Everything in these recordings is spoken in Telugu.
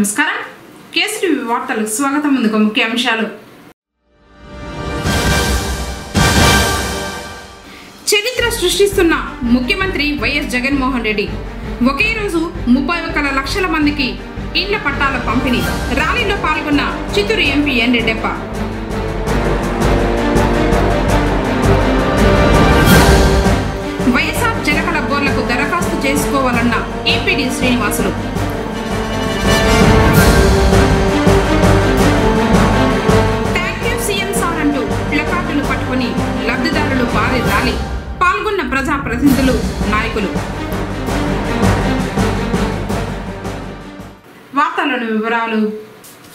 నమస్కారం కేసీటీవీ వార్తలకు స్వాగతం. ముందుగా ముఖ్య అంశాలు. చరిత్ర సృష్టిస్తున్న ముఖ్యమంత్రి వైఎస్ జగన్మోహన్ రెడ్డి ఒకే రోజు 31 లక్షల మందికి ఇండ్ల పట్టాల పంపిణీ. ర్యాలీలో పాల్గొన్న చిత్తూరు ఎంపీ ఎన్ రెడ్డప్ప. వైఎస్ఆర్ జలకళ బోర్లకు దరఖాస్తు చేసుకోవాలన్న APD Srinivasulu. Thank you CM sir అంటూ ప్లకార్డులు పట్టుకుని లబ్ధిదారులు భారీ ర్యాలీ. పాల్గొన్న ప్రజాప్రతినిధులు, నాయకులు. వార్తలను వివరాలు.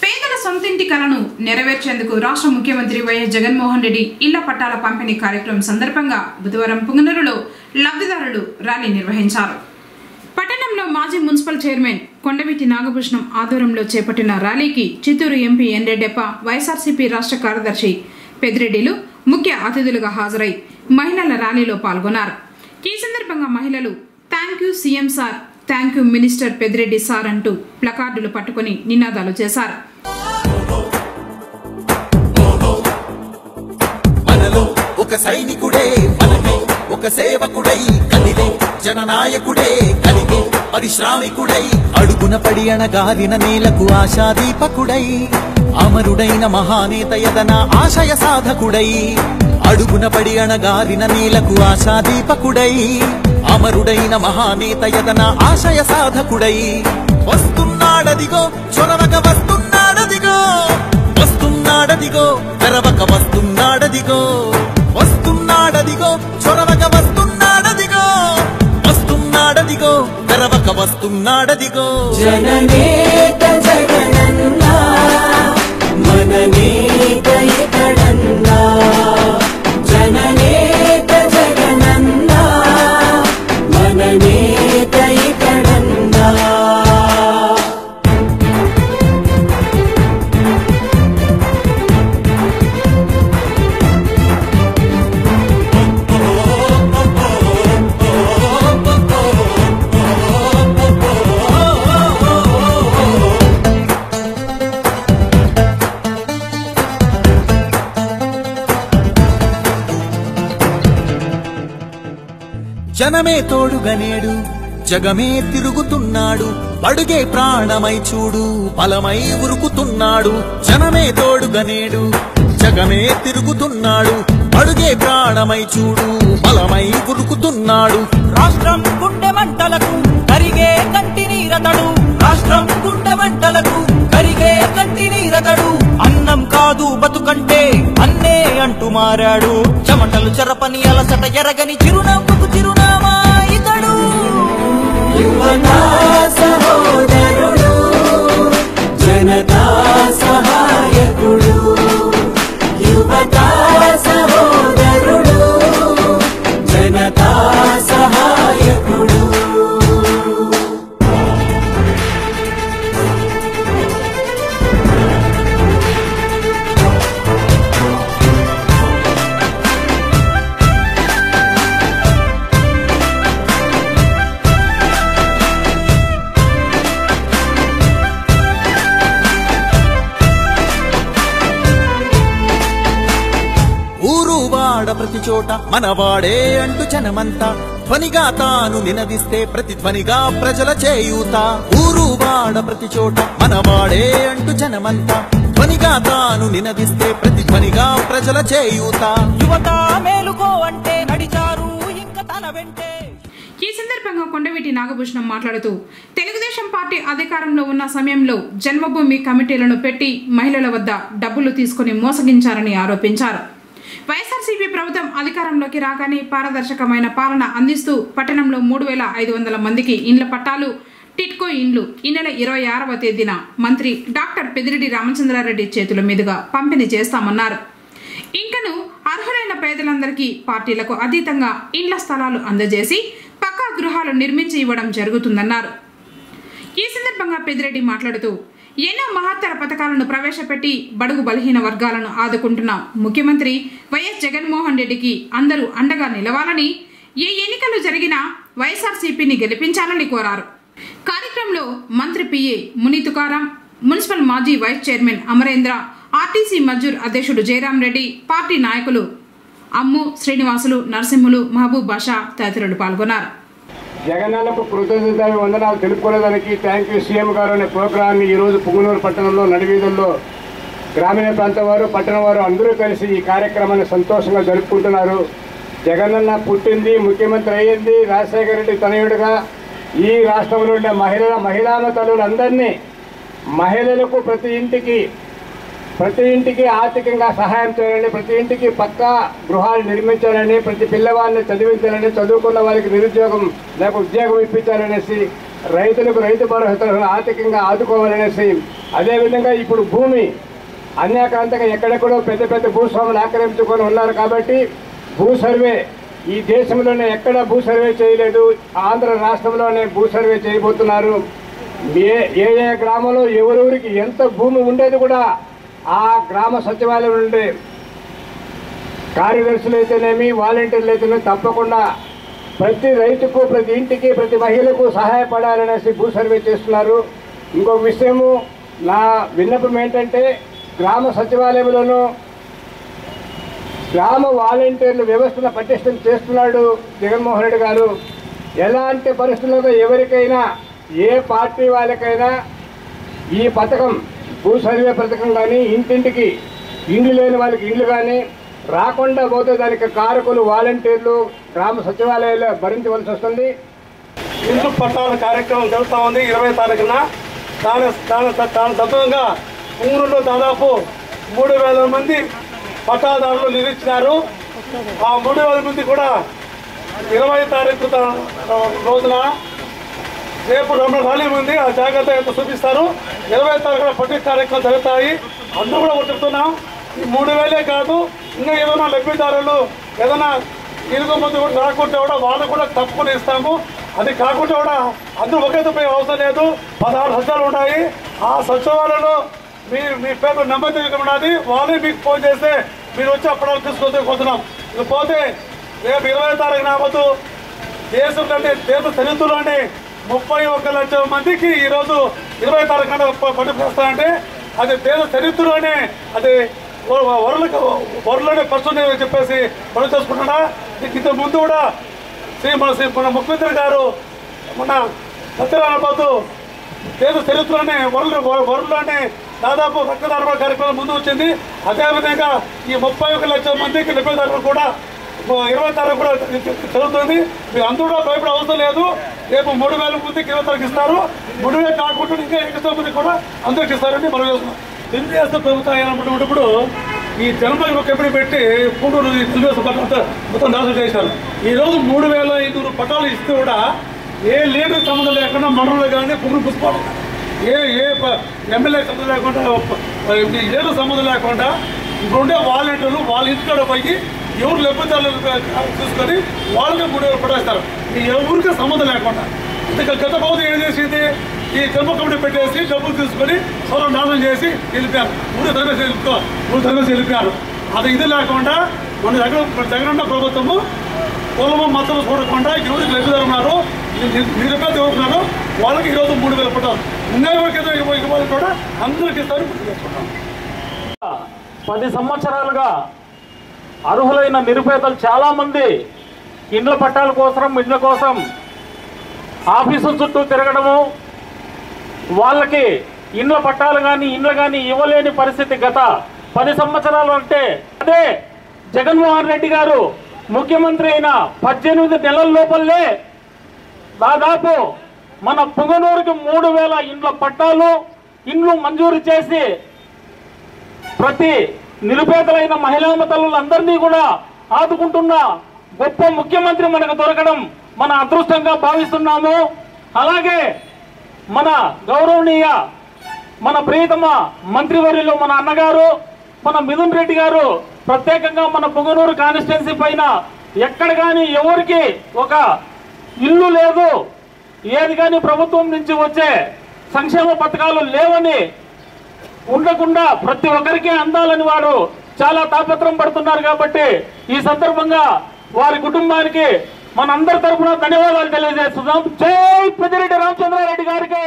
పేదల సొంతింటి కలను నెరవేర్చేందుకు రాష్ట్ర ముఖ్యమంత్రి వైఎస్ జగన్మోహన్ రెడ్డి ఇళ్ల పట్టాల పంపిణీ కార్యక్రమం సందర్భంగా బుధవారం పుంగనూరులో లబ్ధిదారులు ర్యాలీ నిర్వహించారు. పట్టణంలో మాజీ మున్సిపల్ చైర్మన్ కొండవీటి నాగభూషణం ఆధ్వర్యంలో చేపట్టిన ర్యాలీకి చిత్తూరు ఎంపీ ఎన్ రెడ్డప్ప, వైఎస్ఆర్సీపీ రాష్ట్ర కార్యదర్శి పెద్దిరెడ్డిలు ముఖ్య అతిథులుగా హాజరై మహిళల ర్యాలీలో పాల్గొన్నారు. ఈ సందర్భంగా మహిళలు thank you CM sir, thank you minister Peddireddy sir అంటూ ప్లకార్డులు పట్టుకుని నినాదాలు చేశారు. ఒక సైనికుడే మనమే, ఒక సేవకుడై కదిలే జననాయకుడే కలిగే పరిశ్రామికుడై అడుగున పడి అణగారిన నేలకు ఆశాదీపకుడై అమరుడైన మహానేత యదన ఆశయ సాధకుడై అడుగున పడి అణగారిన నేలకు ఆశాదీపకుడై అమరుడైన మహానేత యదన ఆశయ సాధకుడై వస్తున్నాడదిగో చొరవక వస్తున్నాడదిగో వస్తున్నాడదిగో తెరవక వస్తున్నాడదిగో వస్తున్నాడదిగో చొరవక వస్తున్నాడదిగో వస్తున్నాడదిగో తెరవక వస్తున్నాడదిగో జననేత జగనన్నా మననేత ఇతడన్నా జననేత జగనన్నా మననేత ఇతడన్నా జనమే తోడుగనేడు జగమే తిరుగుతున్నాడు అడుగే ప్రాణమై చూడు బలమై ఉరుకుతున్నాడు జనమే తోడుగనేడు జగమే తిరుగుతున్నాడు అడుగే ప్రాణమై చూడు బలమై ఉరుకుతున్నాడు రాష్ట్రం గుండె మంటలకు కరిగే కంటి నీరతడు రాష్ట్రం గుండె మంటలకు కరిగే కంటి నీరతడు అన్నం కాదు బతుకంటే అన్నే అంటూ మారాడు చెమటలు చెరపని అలసట ఎరగని చిరునవ్వుకు చిరునామా ఇతడు యువతా సహోదరుడు జనతా సహాయకుడు యువతా సహోదరుడు జనతా సహాయకుడు ప్రతి చోట మనవాడే అంటూ జనమంతా ధ్వనిగా తాను నినదిస్తే ప్రతిధ్వనిగా ప్రజల చేయూత ఊరు వాడ ప్రతి చోట మనవాడే అంటూ జనమంతా ధ్వనిగా తాను నినదిస్తే ప్రతిధ్వనిగా ప్రజల చేయూత యువత మేలుకో అంటే నడిచారు ఇంకా తన వెంటే. ఈ సందర్భంగా కొండవీటి నాగభూషణం మాట్లాడుతూ తెలుగుదేశం పార్టీ అధికారంలో ఉన్న సమయంలో జన్మభూమి కమిటీలను పెట్టి మహిళల వద్ద డబ్బులు తీసుకుని మోసగించారని ఆరోపించారు. వైఎస్ఆర్సీపీ ప్రభుత్వం అధికారంలోకి రాగానే పారదర్శకమైన పాలన అందిస్తూ పట్టణంలో 3500 మందికి ఇండ్ల పట్టాలు, టిట్కో ఇండ్లు ఈ నెల 26వ తేదీన మంత్రి డాక్టర్ పెద్దిరెడ్డి రామచంద్రారెడ్డి చేతుల మీదుగా పంపిణీ చేస్తామన్నారు. ఇంకను అర్హులైన పేదలందరికీ పార్టీలకు అతీతంగా ఇండ్ల స్థలాలు అందజేసి పక్కా గృహాలు నిర్మించి ఇవ్వడం జరుగుతుందన్నారు. ఈ సందర్భంగా పెద్దిరెడ్డి మాట్లాడుతూ ఎన్నో మహత్తర పథకాలను ప్రవేశపెట్టి బడుగు బలహీన వర్గాలను ఆదుకుంటున్న ముఖ్యమంత్రి వైఎస్ జగన్మోహన్ రెడ్డికి అందరూ అండగా నిలవాలని, ఏ ఎన్నికలు జరిగినా వైఎస్ఆర్సీపీని గెలిపించాలని కోరారు. కార్యక్రమం కార్యక్రమంలో మంత్రి పిఏ ముని తుకారాం, మున్సిపల్ మాజీ వైస్ చైర్మన్ అమరేంద్ర, ఆర్టీసీ మజ్జూర్ అధ్యక్షుడు జయరాం రెడ్డి, పార్టీ నాయకులు అమ్ము, శ్రీనివాసులు, నరసింహులు, మహబూబ్ బాషా తదితరులు పాల్గొన్నారు. జగనన్నకు కృతజ్ఞత వందనాలు తెలుపుకోవడానికి థ్యాంక్ యూ సీఎం గారు అనే ప్రోగ్రాన్ని ఈరోజు పుంగనూరు పట్టణంలో నడివీధుల్లో గ్రామీణ ప్రాంతం వారు, పట్టణం వారు అందరూ కలిసి ఈ కార్యక్రమాన్ని సంతోషంగా జరుపుకుంటున్నారు. జగనన్న పుట్టింది, ముఖ్యమంత్రి అయ్యింది రాజశేఖర రెడ్డి తనయుడిగా. ఈ రాష్ట్రంలో ఉండే మహిళా తల్లులందరినీ మహిళలకు ప్రతి ఇంటికి ఆర్థికంగా సహాయం చేయాలని, ప్రతి ఇంటికి పక్కా గృహాలు నిర్మించాలని, ప్రతి పిల్లవాడిని చదివించాలని, చదువుకున్న వారికి నిరుద్యోగం లేక ఉద్యోగం ఇప్పించాలనేసి, రైతులకు రైతు భరోసాను ఆర్థికంగా ఆదుకోవాలనేసి, అదేవిధంగా ఇప్పుడు భూమి అన్యాక్రాంతంగా ఎక్కడెక్కడో పెద్ద పెద్ద భూస్వాములు ఆక్రమించుకొని ఉన్నారు కాబట్టి భూ సర్వే ఈ దేశంలోనే ఎక్కడ భూ సర్వే చేయలేదు. ఆంధ్ర రాష్ట్రంలోనే భూ సర్వే చేయబోతున్నారు. ఏ గ్రామంలో ఎవరెవరికి ఎంత భూమి ఉండేది కూడా ఆ గ్రామ సచివాలయం నుండి కార్యదర్శులు అయితేనేమి, వాలంటీర్లు అయితేనేమి తప్పకుండా ప్రతి రైతుకు, ప్రతి ఇంటికి, ప్రతి మహిళకు సహాయపడాలనేసి భూ సర్వే చేస్తున్నారు. ఇంకొక విషయము, నా విన్నపం ఏంటంటే గ్రామ సచివాలయంలోనూ గ్రామ వాలంటీర్ల వ్యవస్థను పటిష్టం చేస్తున్నాడు జగన్మోహన్ రెడ్డి గారు. ఎలాంటి పరిస్థితుల్లో ఎవరికైనా, ఏ పార్టీ వాళ్ళకైనా ఈ పథకం, భూ సర్వే పథకం కానీ, ఇంటింటికి ఇండ్లు లేని వాళ్ళకి ఇండ్లు కానీ రాకుండా పోతే దానికి కారకులు వాలంటీర్లు, గ్రామ సచివాలయాలు భరించవలసి వస్తుంది. ఇండ్లు పట్టాల కార్యక్రమం జరుగుతూ ఉంది 20 తారీఖున. దాని తత్వంగా ఊరిలో దాదాపు 3000 మంది పట్టాదారులు నిరీక్షించారు. ఆ 3000 మంది కూడా 20 తారీఖు రోజున రేపు 2 ఖాళీ ఉంది. ఆ జాగ్రత్త ఎంత చూపిస్తారు. 20 తారీఖున పట్టిక కార్యక్రమాలు జరుగుతాయి. అందరూ కూడా చెప్తున్నాం, ఈ 3000 కాదు, ఇంకా ఏదైనా లబ్ధిదారులు ఏదైనా ఇరుగుమంది కూడా రాకుంటే కూడా వాళ్ళు కూడా తప్పకుండా ఇస్తాము. అది కాకుండా కూడా అందరూ ఒకే పోయే అవసరం లేదు. 16 సచివాలయాలు ఉన్నాయి. ఆ సచివాలయంలో మీ పేరు నెంబర్ ఉన్నది. వాళ్ళే మీకు ఫోన్ చేస్తే మీరు వచ్చి అప్పటికి తీసుకొస్తున్నాం. ఇకపోతే రేపు 20 తారీఖు నావద్దు దేశంలోనే, దేశ చరిత్రలోనే 31 లక్షల మందికి ఈరోజు 20 తారీఖున పట్టుకొస్తారంటే అది దేశ చరిత్రలోనే, అది వరలోనే ఫస్ట్ చెప్పేసి మనం చేసుకుంటున్నా. ఇంత ముందు కూడా మన ముఖ్యమంత్రి గారు మన సత్యనారాయణ దేశ చరిత్రలోనే వరలోనే దాదాపు రక్తదాన కార్యక్రమం ముందు వచ్చింది. అదేవిధంగా ఈ 31 లక్షల మందికి లబ్ధిదారులు కూడా 20 తారీఖు కూడా జరుగుతుంది. మీరు అందరూ కూడా భయపడే అవసరం లేదు. రేపు 3000 మందికి 20 తారీఖు ఇస్తారు. 3000 కాకుండా ఇంకా ఎక్కువ మందికి కూడా అందరికి ఇస్తారని మనం చేస్తున్నాం. తెలుగుదేశం ప్రభుత్వం అయినప్పుడు ఈ జనమని ఒక ఎప్పుడు పెట్టి పూటూరు తెలుగుదేశం పట్టాలు మొత్తం నాశనం చేశారు. ఈరోజు 3500 పట్టాలు ఇస్తే కూడా ఏ లీడర్ సంబంధం లేకుండా మండలంలో కానీ పువ్వులు పుష్పాలు ఏ ఎమ్మెల్యే సంబంధం లేకుండా, లీడర్ సంబంధం లేకుండా ఇప్పుడు ఉండే వాలంటీర్లు వాళ్ళ ఇంటికాడ పోయి ఎవరు లబ్ధిదారులు చూసుకొని వాళ్ళకి 3000 పట్టేస్తారు. ఎవరికి సంబంధం లేకుండా. ఇంకా గత ప్రభుత్వం ఏం చేసింది, ఈ జన్మ కమిటీ పెట్టేసి డబ్బులు తీసుకొని సొలం నాశనం చేసి వెళ్ళిపోయారు. 3 తరగతి వెళ్ళిపోయారు. అది ఇది లేకుండా మన జగనన్న ప్రభుత్వము కులము మతం చూడకుండా ఎవరికి లబ్ధిదారు ఉన్నారు, నిరుపేద ఎవరున్నారు వాళ్ళకి ఈరోజు 3000 పట్టాలు. ఇంకా ఎవరికైతే ఇవ్వాలి కూడా అందరికీ ఇస్తారు. 10 సంవత్సరాలుగా అర్హులైన నిరుపేదలు చాలామంది ఇండ్ల పట్టాల కోసం ఆఫీసుల చుట్టూ తిరగడము, వాళ్ళకి ఇండ్ల పట్టాలు కానీ ఇండ్లు కానీ ఇవ్వలేని పరిస్థితి గత 10 సంవత్సరాలు. అంటే అదే జగన్మోహన్ రెడ్డి గారు ముఖ్యమంత్రి అయిన 18 నెలల లోపలే దాదాపు మన పుంగనూరుకి 3000 ఇండ్ల పట్టాలు, ఇండ్లు మంజూరు చేసి ప్రతి నిరుపేదలైన మహిళా తల్లులందరినీ కూడా ఆదుకుంటున్న గొప్ప ముఖ్యమంత్రి మనకు దొరకడం మన అదృష్టంగా భావిస్తున్నాము. అలాగే మన గౌరవనీయ, మన ప్రియతమ మంత్రివర్యులు మన అన్నగారు మన మిథున్ రెడ్డి గారు ప్రత్యేకంగా మన పుంగనూరు కాన్స్టిట్యున్సీ పైన ఎక్కడ కానీ ఎవరికి ఒక ఇల్లు లేదు, ఏది కానీ ప్రభుత్వం నుంచి వచ్చే సంక్షేమ పథకాలు లేవని ఉండకుండా ప్రతి ఒక్కరికి అందాలని వారు చాలా తాపత్రం పడుతున్నారు. కాబట్టి ఈ సందర్భంగా వారి కుటుంబానికి మనందరి తరఫున ధన్యవాదాలు తెలియజేస్తున్నాం. జై పెద్దిరెడ్డి రామచంద్రారెడ్డి గారికి.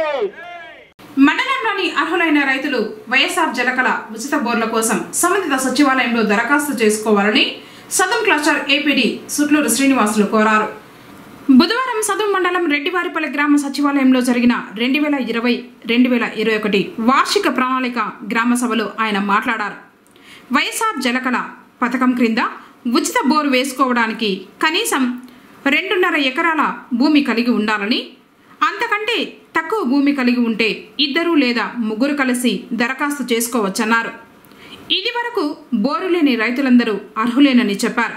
మండలంలోని అర్హులైన రైతులు వైఎస్ఆర్ జలకళ ఉచిత బోర్ల కోసం సంబంధిత సచివాలయంలో దరఖాస్తు చేసుకోవాలని సదుం క్లస్టర్ ఏపీడీ సుట్లూరు శ్రీనివాసులు కోరారు. బుధవారం సదుం మండలం రెడ్డివారిపల్లి గ్రామ సచివాలయంలో జరిగిన 2020-2021 వార్షిక ప్రణాళిక గ్రామ సభలో ఆయన మాట్లాడారు. వైఎస్ఆర్ జలకళ పథకం క్రింద ఉచిత బోరు వేసుకోవడానికి కనీసం 2.5 ఎకరాల భూమి కలిగి ఉండాలని, అంతకంటే తక్కువ భూమి కలిగి ఉంటే 2 లేదా 3 కలిసి దరఖాస్తు చేసుకోవచ్చన్నారు. ఇది వరకు బోరు లేని రైతులందరూ అర్హులేనని చెప్పారు.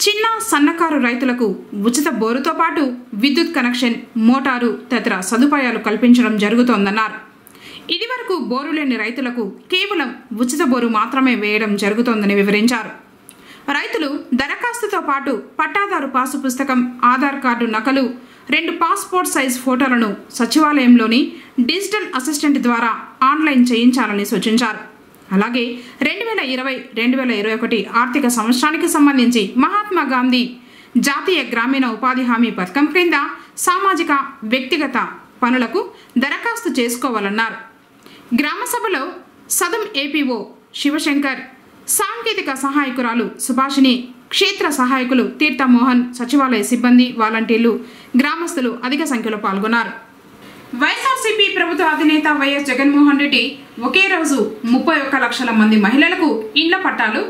చిన్న సన్నకారు రైతులకు ఉచిత బోరుతో పాటు విద్యుత్ కనెక్షన్, మోటారు తదితర సదుపాయాలు కల్పించడం జరుగుతోందన్నారు. ఇది వరకు బోరు లేని రైతులకు కేవలం ఉచిత బోరు మాత్రమే వేయడం జరుగుతోందని వివరించారు. రైతులు దరఖాస్తుతో పాటు పట్టాదారు పాసు పుస్తకం, ఆధార్ కార్డు నకలు, 2 పాస్పోర్ట్ సైజ్ ఫోటోలను సచివాలయంలోని డిజిటల్ అసిస్టెంట్ ద్వారా ఆన్లైన్ చేయించాలని సూచించారు. అలాగే 2020-2021 ఆర్థిక సంవత్సరానికి సంబంధించి మహాత్మా గాంధీ జాతీయ గ్రామీణ ఉపాధి హామీ పథకం క్రింద సామాజిక, వ్యక్తిగత పనులకు దరఖాస్తు చేసుకోవాలన్నారు. గ్రామ సభలో సదుం ఏపీఓ శివశంకర్, సాంకేతిక సహాయకురాలు సుభాషిణి, క్షేత్ర సహాయకులు తీర్థమోహన్, సచివాలయ సిబ్బంది, వాలంటీర్లు, గ్రామస్తులు అధిక సంఖ్యలో పాల్గొన్నారు. వైఎస్ఆర్సీపీ ప్రభుత్వ అధినేత వైఎస్ జగన్మోహన్ రెడ్డి ఒకే రోజు 31 లక్షల మంది మహిళలకు ఇండ్ల పట్టాలు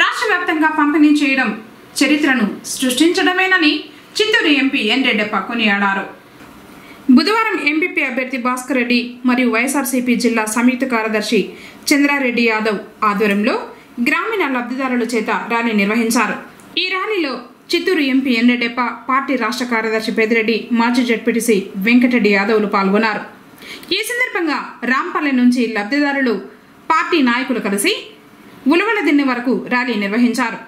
రాష్ట్ర వ్యాప్తంగా పంపిణీ చేయడం చరిత్రను సృష్టించడమేనని చిత్తూరు ఎంపీ ఎన్ రెడ్డప్ప కొనియాడారు. బుధవారం ఎంపీపీ అభ్యర్థి భాస్కర్ రెడ్డి మరియు వైఎస్ఆర్సీపీ జిల్లా సంయుక్త కార్యదర్శి చంద్రారెడ్డి యాదవ్ ఆధ్వర్యంలో గ్రామీణ లబ్ధిదారుల చేత ర్యాలీ నిర్వహించారు. ఈ ర్యాలీలో Chittoor MP N Reddappa, party రాష్ట్ర కార్యదర్శి పెద్దిరెడ్డి, మాజీ జడ్పీటీసీ వెంకటరెడ్డి యాదవ్లు పాల్గొన్నారు. ఈ సందర్భంగా రాంపల్లె నుంచి లబ్ధిదారులు, పార్టీ నాయకులు కలిసి ఉలవలదిన్నె వరకు ర్యాలీ నిర్వహించారు.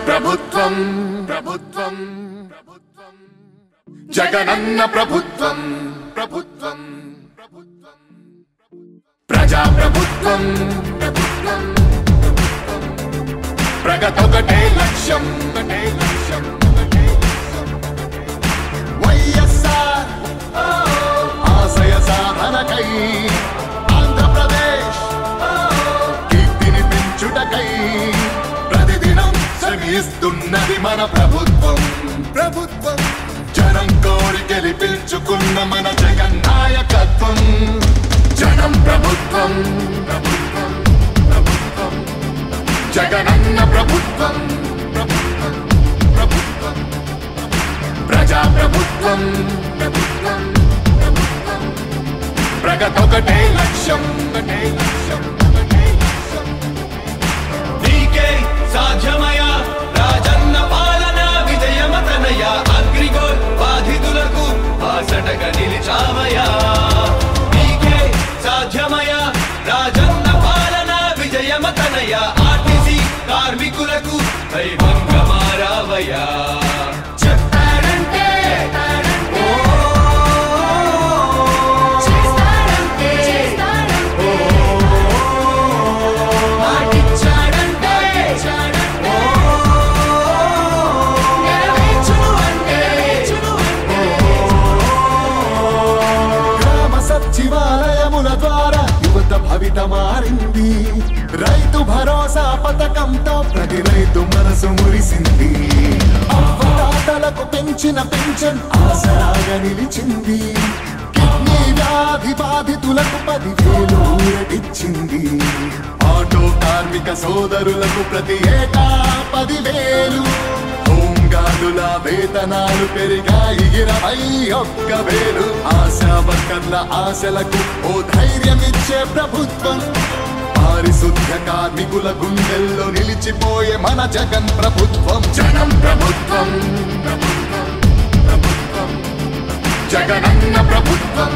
ప్రభుత్వం జగనన్న ప్రభుత్వం ప్రజా ప్రభుత్వం ప్రగతొకటే లక్ష్యం వైఎస్ఆర్ ఆశయ సాధనకై ఆంధ్రప్రదేశ్ కీర్తిని పెంచుటకై ప్రతిదినం శ్రమిస్తున్నది మన ప్రభుత్వం జనం కోరి గెలిపించుకున్న మన జగన్ నాయకత్వం. జనం ప్రభుత్వం జగనన్న ప్రభుత్వం ప్రజా ప్రభుత్వం ప్రగతొకటే లక్ష్యం నీకే సాధ్యమయ రాజన్న పాలన విజయమతనయ అగ్రిగోల్ బాధితులకు బాసటగా నిలిచామయ. నీకే సాధ్యమయ రాజన్న పాలన విజయమతనయ ఆర్టీసీ కార్మికులకు దైవంగా మారావయ్యా. సచివాలయముల ద్వారా యువత భవిత మారింది. రైతు భరోసా పథకంతో ప్రతి రైతు మనసు మురిసింది. అవ్వదాతలకు పెంచిన పెన్షన్ ఆసరాగా నిలిచింది. కిడ్నీ వ్యాధి బాధితులకు 10,000 ఊరటిచ్చింది. ఆటో కార్మిక సోదరులకు ప్రతి ఏటా 10,000. హోంగార్డుల వేతనాలు పెరిగాయి 21,000. ఆశా వర్కర్ల ఆశలకు ఓ ధైర్యమిచ్చే ప్రభుత్వం. పారిశుద్ధ్య కార్మికుల గుండెల్లో నిలిచిపోయే మన జగన్ ప్రభుత్వం. జనం ప్రభుత్వం ప్రభుత్వం జగనన్న ప్రభుత్వం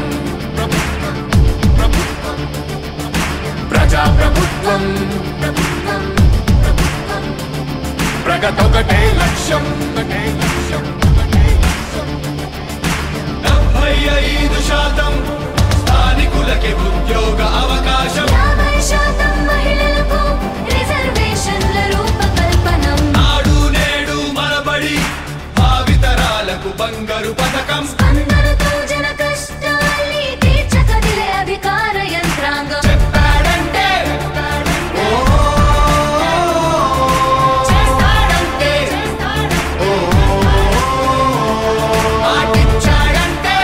ప్రజా ప్రభుత్వం ప్రగతొకటే లక్ష్యం 75% స్థానికులకి ఉద్యోగ అవకాశం 50% మహిళలకు రిజర్వేషన్ల రూపకల్పనం నాడు నేడు మనబడి భావితరాలకు బంగారు పథకం అందరితో జన కష్టాల్ని తీర్చకదిలే అధికార యంత్రాంగం చెప్పాడంటే చేస్తాడంటే మాటిచ్చాడంటే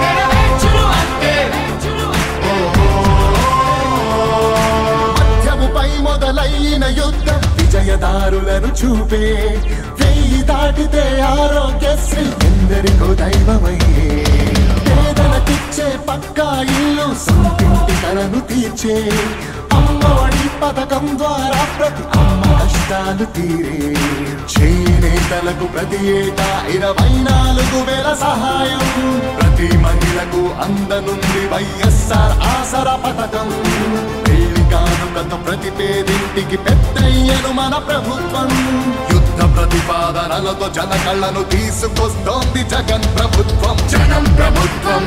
నెరవేర్చును అంటే మధ్యముపై మొదలైన యుద్ధం విజయదారులను చూపే 1000 దాటితే ఆరోగ్యశ్రీ ఎందరికో దైవమయ్యే పేదలకిచ్చే పక్కా ఇల్లు సొంతింటి కలను తీర్చే అమ్మఒడి పథకం ద్వారా ప్రతి అమ్మ కష్టాలు తీరే చేనేతలకు ప్రతి ఏటా 24,000 సహాయం ప్రతి మహిళకు అందనుంది వైఎస్ఆర్ ఆసరా పథకం పెళ్లి కానుకతో ప్రతి పేదింటికి పెద్దయ్యను మన ప్రభుత్వం యుద్ధ ప్రతిపాదనలతో జన కళ్ళను తీసుకొస్తోంది జగన్ ప్రభుత్వం జనం ప్రభుత్వం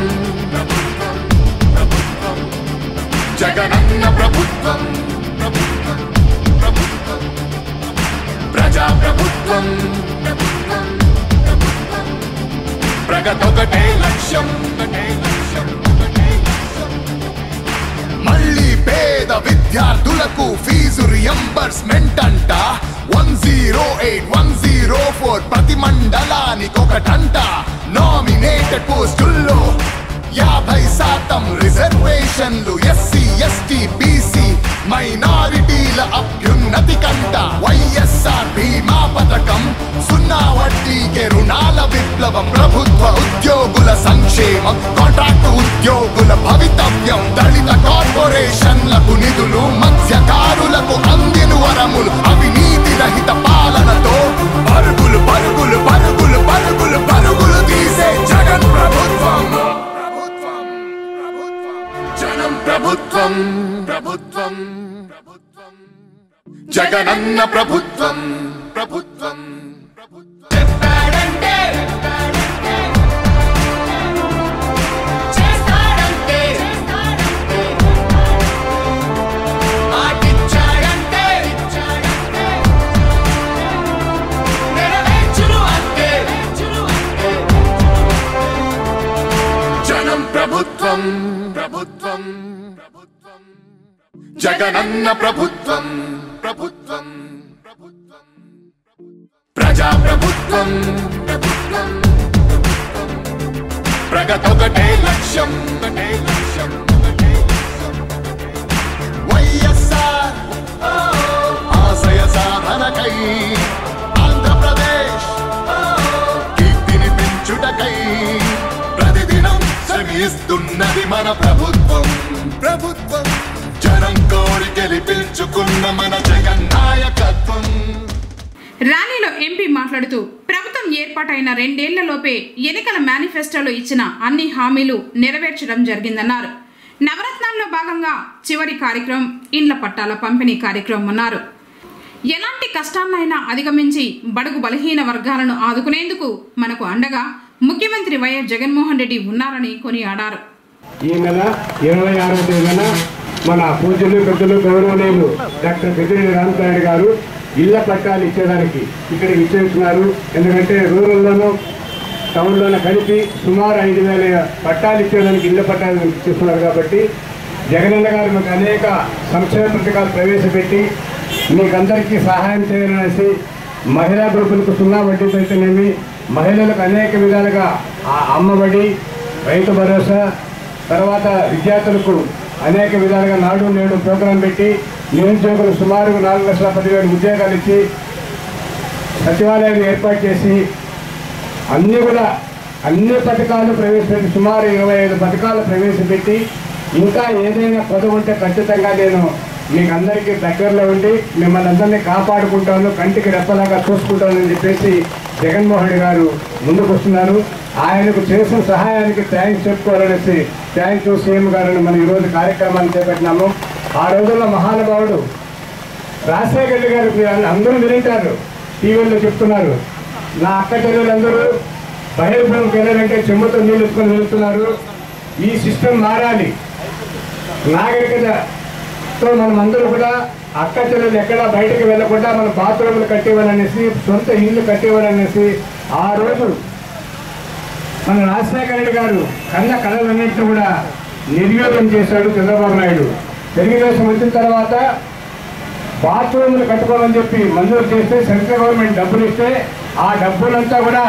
జగనన్న ప్రభుత్వం ప్రజా ప్రభుత్వం ప్రగతొకటే లక్ష్యం మళ్ళీ పేద విద్యార్థులకు ఫీజు రియంబర్స్మెంట్ అంట 108-104 ప్రతి మండలానికొకటంట నామినేటెడ్ పోస్టుల్లో 50% రిజర్వేషన్లు ఎస్సీ ఎస్టీ బీసీ మైనారిటీల అభ్యున్నతి కంట వైఎస్ఆర్ బీమా పథకం 0 వడ్డీకే రుణాల విప్లవం ప్రభుత్వ ఉద్యోగుల సంక్షేమం కాంట్రాక్టు ఉద్యోగుల భవితవ్యం దళిత కార్పొరేషన్లకు నిధులు మత్స్యకారులకు అందిన వరములు అవినీతి రహిత పాలనతో పరుగులు పరుగులు పరుగులు పరుగులు పరుగులు తీసే జగన్ ప్రభుత్వం జనం ప్రభుత్వం జగనన్న ప్రభుత్వం చెప్పాడంటే చేస్తాడంటే మాటిచ్చాడంటే నెరవేర్చును అంటే జనం ప్రభుత్వం జగనన్న ప్రభుత్వం ప్రజా ప్రభుత్వం ప్రగతొకటే లక్ష్యం వైఎస్ఆర్ ఆశయ సాధనకై ఆంధ్రప్రదేశ్ కీర్తిని పెంచుటకై ప్రతిదినం శ్రమిస్తున్నది మన ప్రభుత్వం జనం కోరి గెలిపించుకున్న మన జగన్ నాయకత్వం. ర్యాలీలో ఎంపీ మాట్లాడుతూ ప్రభుత్వం ఏర్పాటైన 2 ఏళ్లలోపే ఎన్నికల మేనిఫెస్టోలో ఇచ్చిన అన్ని హామీలు నెరవేర్చడం జరిగిందన్నారు. నవరత్నాల్లో భాగంగా చివరి కార్యక్రమం ఇండ్ల పట్టాల పంపిణీ కార్యక్రమం అన్నారు. ఎలాంటి కష్టాన్నైనా అధిగమించి బడుగు బలహీన వర్గాలను ఆదుకునేందుకు మనకు అండగా ముఖ్యమంత్రి వైఎస్ జగన్మోహన్ రెడ్డి ఉన్నారని కొనియాడారు. ఈ నెల 26వ తేదీన మన పూజలు పెద్దలు గౌరవనీయులు డాక్టర్ పెద్దిరెడ్డి రామచంద్ర గారు ఇళ్ల పట్టాలు ఇచ్చేదానికి ఇక్కడికి ఇచ్చేస్తున్నారు. ఎందుకంటే రూరల్లోనూ టౌన్లోనూ కలిపి సుమారు 5,000 పట్టాలు ఇచ్చేదానికి ఇళ్ల పట్టాలు ఇచ్చేస్తున్నారు. కాబట్టి జగనన్న గారు మీకు అనేక సంక్షేమ పథకాలు ప్రవేశపెట్టి మీకందరికీ సహాయం చేయాలనేసి మహిళా గ్రూపులకు 0 వడ్డీతో అయితేనేమి మహిళలకు అనేక విధాలుగా అమ్మఒడి రైతు భరోసా తర్వాత విద్యార్థులకు అనేక విధాలుగా నాడు నేడు ప్రోగ్రాం పెట్టి నిరుద్యోగులు సుమారు 4,10,000 ఉద్యోగాలు ఇచ్చి సచివాలయాన్ని ఏర్పాటు చేసి అన్ని పథకాలు ప్రవేశపెట్టి సుమారు 25 పథకాలు ప్రవేశపెట్టి ఇంకా ఏదైనా కొద్ది ఉంటే ఖచ్చితంగా నేను మీకు అందరికీ దగ్గరలో ఉండి మిమ్మల్ని అందరినీ కాపాడుకుంటాను, కంటికి రెప్పలాగా చూసుకుంటానని చెప్పేసి జగన్మోహన్ రెడ్డి గారు ముందుకు వస్తున్నారు. ఆయనకు చేసిన సహాయానికి థ్యాంక్స్ చెప్పుకోవాలనేసి థ్యాంక్ యూ సీఎం గారని మనం ఈరోజు కార్యక్రమాన్ని చేపట్టినాము. ఆ రోజుల్లో మహానుభావుడు రాజశేఖర రెడ్డి గారు మీరు అందరూ వినింటారు, టీవీలో చెప్తున్నారు, నా అక్క చెల్లెలందరూ బహిర్భూమికి వెళ్ళాలంటే చెమ్మతో నీళ్ళు ఎత్తుకొని వెళ్తున్నారు, ఈ సిస్టమ్ మారాలి, నాగరికతతో మనం అందరూ కూడా అక్క చెల్లెలు ఎక్కడా బయటకు వెళ్ళకుండా మన బాత్రూములు కట్టేవాలనేసి, సొంత ఇల్లు కట్టేవాలనేసి ఆ రోజు మన రాజశేఖర రెడ్డి గారు కన్న కళలన్నింటినీ కూడా నిర్యోగం చేశాడు చంద్రబాబు నాయుడు. తెలుగుదేశం వచ్చిన తర్వాత బాత్రూములు కట్టుకోవాలని చెప్పి మంజూరు చేస్తే సెంట్రల్ గవర్నమెంట్ డబ్బులు ఇస్తే ఆ డబ్బులంతా కూడా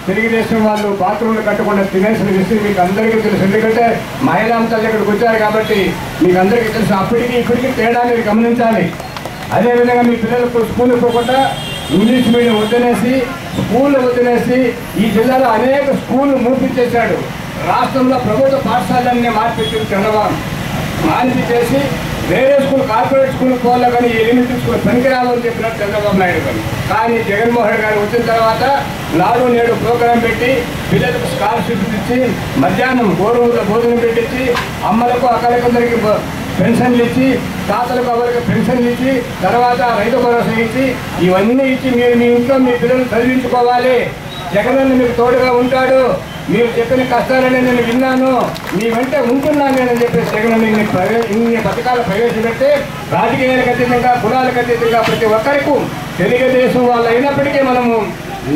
తెలుగుదేశం వాళ్ళు బాత్రూములు కట్టకుండా తినేసిన విషయం మీకు అందరికీ తెలుసు. ఎందుకంటే మహిళా అంశాలు ఇక్కడికి వచ్చారు కాబట్టి మీకు అందరికీ తెలుసు. అప్పటికి ఇప్పటికీ తేడా మీరు గమనించాలి. అదేవిధంగా మీ పిల్లలకు స్కూల్ పోకుండా ఇంగ్లీష్ మీడియం వద్దనేసి, స్కూల్ వద్దనేసి ఈ జిల్లాలో అనేక స్కూళ్ళు మూపించేశాడు. రాష్ట్రంలో ప్రభుత్వ పాఠశాలన్నీ మార్పించి చంద్రబాబు మానిపించేసి వేరే స్కూల్ కార్పొరేట్ స్కూల్ పోవాలో కానీ ఎలిమెంటరీ స్కూల్ పనికిరావు అని చెప్పినట్టు చంద్రబాబు నాయుడు గారు. కానీ జగన్మోహన్ గారు వచ్చిన తర్వాత నాడు నేడు ప్రోగ్రాం పెట్టి పిల్లలకు స్కాలర్షిప్ ఇచ్చి మధ్యాహ్నం గౌరవంతో భోజనం పెట్టించి అమ్మలకు అక్కలకందరికి పెన్షన్లు ఇచ్చి తాతలకు అవరికి పెన్షన్లు ఇచ్చి తర్వాత రైతు భరోసా ఇచ్చి ఇవన్నీ ఇచ్చి మీరు మీ ఇంట్లో మీ పిల్లలు చదివించుకోవాలి, జగనన్న మీకు తోడుగా ఉంటాడు, మీరు చెప్పిన కష్టాలని నేను విన్నాను, మీ వెంట ఉంటున్నాను అని చెప్పేసి జగన్ ఇన్ని పథకాలు ప్రవేశపెడితే రాజకీయాలకు అతీతంగా కులాలకు అతీతంగా ప్రతి ఒక్కరికి తెలుగుదేశం వాళ్ళు అయినప్పటికీ మనము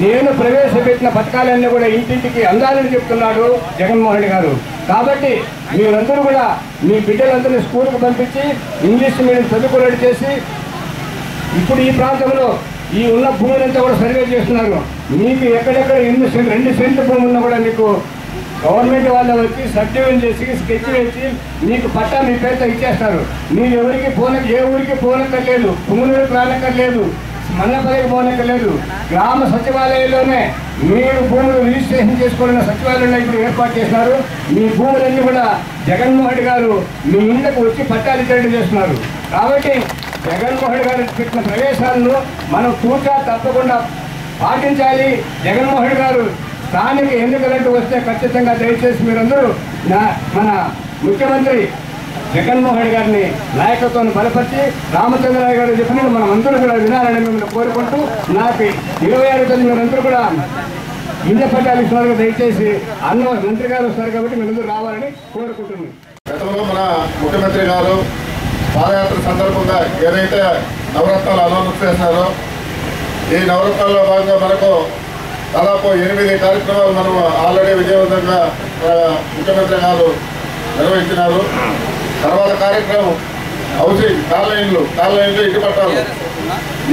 నేను ప్రవేశపెట్టిన పథకాలన్నీ కూడా ఇంటింటికి అందాలని చెప్తున్నాడు జగన్మోహన్ గారు. కాబట్టి మీరందరూ కూడా మీ బిడ్డలందరినీ స్కూల్కి పంపించి ఇంగ్లీష్ మీడియం చదువుకునేట్టు చేసి ఇప్పుడు ఈ ప్రాంతంలో ఈ ఉన్న భూములంతా కూడా సర్వే చేస్తున్నారు. మీకు ఎక్కడెక్కడ 2 సెంట్లు భూమి ఉన్నా కూడా మీకు గవర్నమెంట్ వాళ్ళు వచ్చి సబ్డివిజన్ చేసి స్కెచ్ వేసి మీకు పట్టా మీ పేరుతో ఇచ్చేస్తారు. మీరు ఎవరికి ఏ ఊరికి పోనక్కర్లేదు, పుంగునూరుకి రానక్కర్లేదు, మన్నపల్లికి పోనక్కర్లేదు. గ్రామ సచివాలయంలోనే మీరు భూములు రిజిస్ట్రేషన్ చేసుకోవాలన్న సచివాలయంలో ఇప్పుడు ఏర్పాటు చేస్తున్నారు. మీ భూములన్నీ కూడా జగన్మోహన్ గారు మీ ఇంట్లోకి వచ్చి పట్టాలు ఇచ్చేట్టు చేస్తున్నారు. కాబట్టి జగన్మోహన్ గారు పెట్టిన ప్రవేశాలను మనం తూచా తప్పకుండా పాటించాలి. జగన్మోహన్ గారు స్థానిక ఎన్నికలంటూ వస్తే ఖచ్చితంగా దయచేసి మీరందరూ మన ముఖ్యమంత్రి జగన్మోహన్ గారిని నాయకత్వాన్ని బలపరిచి రామచంద్రరావు గారు చెప్పినట్టు మనం అందరూ కూడా వినాలని మిమ్మల్ని కోరుకుంటూ నాకు 26 తేదీ మీరందరూ కూడా ఇండ్ల పట్టాలు ఇస్తున్నారు. దయచేసి అన్న మంత్రి గారు వస్తారు కాబట్టి మీరందరూ రావాలని కోరుకుంటున్నాను. గతంలో మన ముఖ్యమంత్రి గారు పాదయాత్ర సందర్భంగా ఏదైతే నవరత్నాలు అనౌన్స్ చేశారో ఈ నవరత్నాల్లో భాగంగా మనకు దాదాపు 8 కార్యక్రమాలు మనం ఆల్రెడీ విజయవంతంగా ముఖ్యమంత్రి గారు నిర్వహించినారు. తర్వాత కార్యక్రమం హౌసింగ్ కాలనీలు ఇంటి పట్టాలు.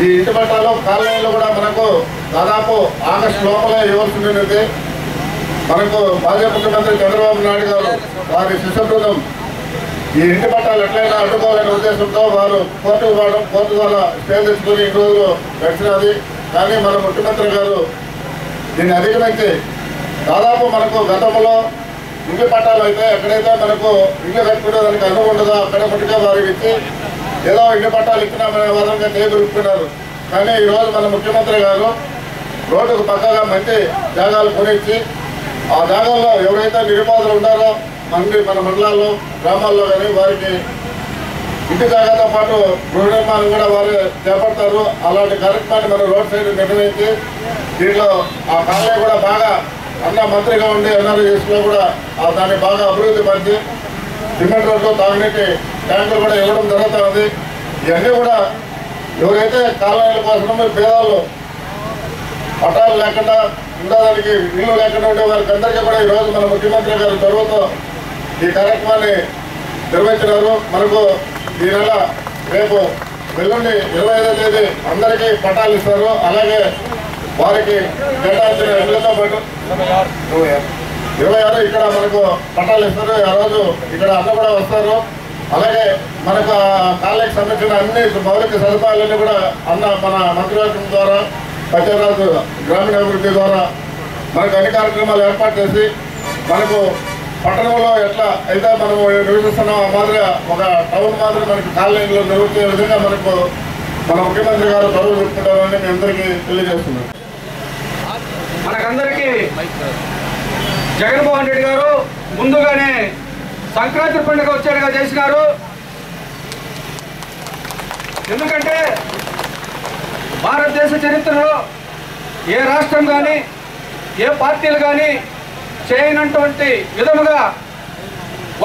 ఈ ఇంటి పట్టాలు కాలనీలు కూడా మనకు దాదాపు ఆగస్టు లోపలే ఇవ్వాల్సి ఉండేది. మనకు మాజీ ముఖ్యమంత్రి చంద్రబాబు నాయుడు గారు వారి శిష్య బృందం ఈ ఇంటి పట్టాలు ఎట్లయినా అడ్డుకోవాలనే ఉద్దేశంతో వారు కోర్టుకు పోవడం, కోర్టు ద్వారా స్టే తెచ్చుకుని 2 రోజులు గడిచినది. కానీ మన ముఖ్యమంత్రి గారు దీన్ని అధిగమించి దాదాపు మనకు గతంలో ఇంటి పట్టాలు అయితే ఎక్కడైతే మనకు ఇల్లు కట్టుకునేదానికి అనువు ఉండదో అక్కడ మట్టుగా వారికి ఇచ్చి ఏదో ఇంటి పట్టాలు ఇచ్చినామనే వారంగా చేయగలుగుతున్నారు. కానీ ఈరోజు మన ముఖ్యమంత్రి గారు రోడ్డుకు పక్కగా మంచి జాగాలు కొనిచ్చి ఆ జాగాల్లో ఎవరైతే నిరుపాధులు ఉన్నారో మన మండలాల్లో గ్రామాల్లో కానీ వారికి ఇంటి జాగాతో పాటు గృహ నిర్మాణం కూడా వారు చేపడతారు. అలాంటి కార్యక్రమాన్ని మనం రోడ్ సైడ్ నిర్ణయించి దీంట్లో ఆ కాలనీ కూడా బాగా అన్న మంత్రిగా ఉండి ఎన్ఆర్ఎస్లో కూడా దాన్ని బాగా అభివృద్ధి పరిచి సిమెంట్ రోడ్లు తాగునీటి ట్యాంకులు కూడా ఇవ్వడం జరుగుతూ ఉంది. ఇవన్నీ కూడా ఎవరైతే కాలనీల కోసం పేదలు పట్టాలు లేకుండా ఉండడానికి ఇల్లు లేకుండా ఉండే వారికి అందరికీ కూడా ఈరోజు మన ముఖ్యమంత్రి గారి చొరవతో ఈ కార్యక్రమాన్ని నిర్వహించినారు. మనకు ఈ నెల రేపు వెల్లుండి 25వ తేదీ అందరికీ పట్టాలు ఇస్తారు. అలాగే వారికి కేటాయించిన ఇళ్లతో పాటు 26 ఇక్కడ మనకు పట్టాలు ఇస్తారు. ఆ రోజు ఇక్కడ అన్న కూడా వస్తారు. అలాగే మనకు కాలనీకి సంబంధించిన అన్ని మౌలిక సదుపాయాలన్నీ కూడా మన మంత్రివర్గం ద్వారా పంచాయతీరాజ్ గ్రామీణాభివృద్ధి ద్వారా మనకు అన్ని కార్యక్రమాలు ఏర్పాటు చేసి మనకు పట్టణంలో ఎట్లా అయితే మనము నివసిస్తున్నాం ఆ మాదిరిగా ఒక టౌన్ మాదిరి మనకి కాలనీలో నిర్వహించే విధంగా మనకు మన ముఖ్యమంత్రి గారు చదువు చెప్పుకుంటారని మీ అందరికీ తెలియజేస్తున్నాం. మనకందరికీ జగన్మోహన్ రెడ్డి గారు ముందుగానే సంక్రాంతి పండుగ వచ్చేట్టుగా చేసినారు. ఎందుకంటే భారతదేశ చరిత్రలో ఏ రాష్ట్రం కానీ ఏ పార్టీలు కానీ చేయనటువంటి విధముగా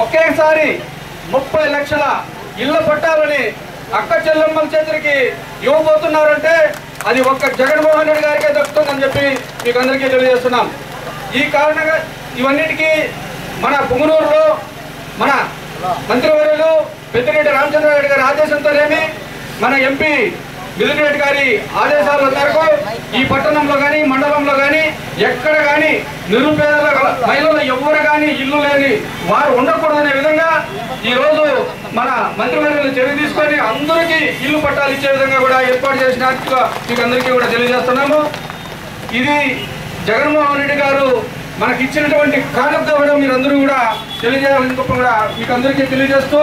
ఒకేసారి 30 లక్షల ఇళ్ల పట్టాలని అక్క చెల్లెమ్మల చేతులకి ఇవ్వబోతున్నారంటే అది ఒక్క జగన్మోహన్ రెడ్డి గారికే దక్కుతుందని చెప్పి మీకు అందరికీ తెలియజేస్తున్నాం. ఈ కారణంగా ఇవన్నిటికీ మన పుంగనూరులో మన మంత్రివర్యులు పెద్దిరెడ్డి రామచంద్రారెడ్డి గారి ఆదేశంతోనేమి మన ఎంపీ మిథున్ రెడ్డి గారి ఆదేశాల మేరకు ఈ పట్టణంలో కానీ మండలంలో కానీ ఎక్కడ కానీ నిరుపేదల మహిళలు ఎవరు కానీ ఇల్లు లేని వారు ఉండకూడదనే విధంగా ఈరోజు మన మంత్రివర్యులు చర్య తీసుకొని అందరికీ ఇల్లు పట్టాలు ఇచ్చే విధంగా కూడా ఏర్పాటు చేసినట్టుగా మీకు అందరికీ కూడా తెలియజేస్తున్నాము. ఇది జగన్మోహన్ రెడ్డి గారు మనకి ఇచ్చినటువంటి కానుక కూడా మీరందరూ కూడా తెలియజేయాలని కూడా మీకు అందరికీ తెలియజేస్తూ,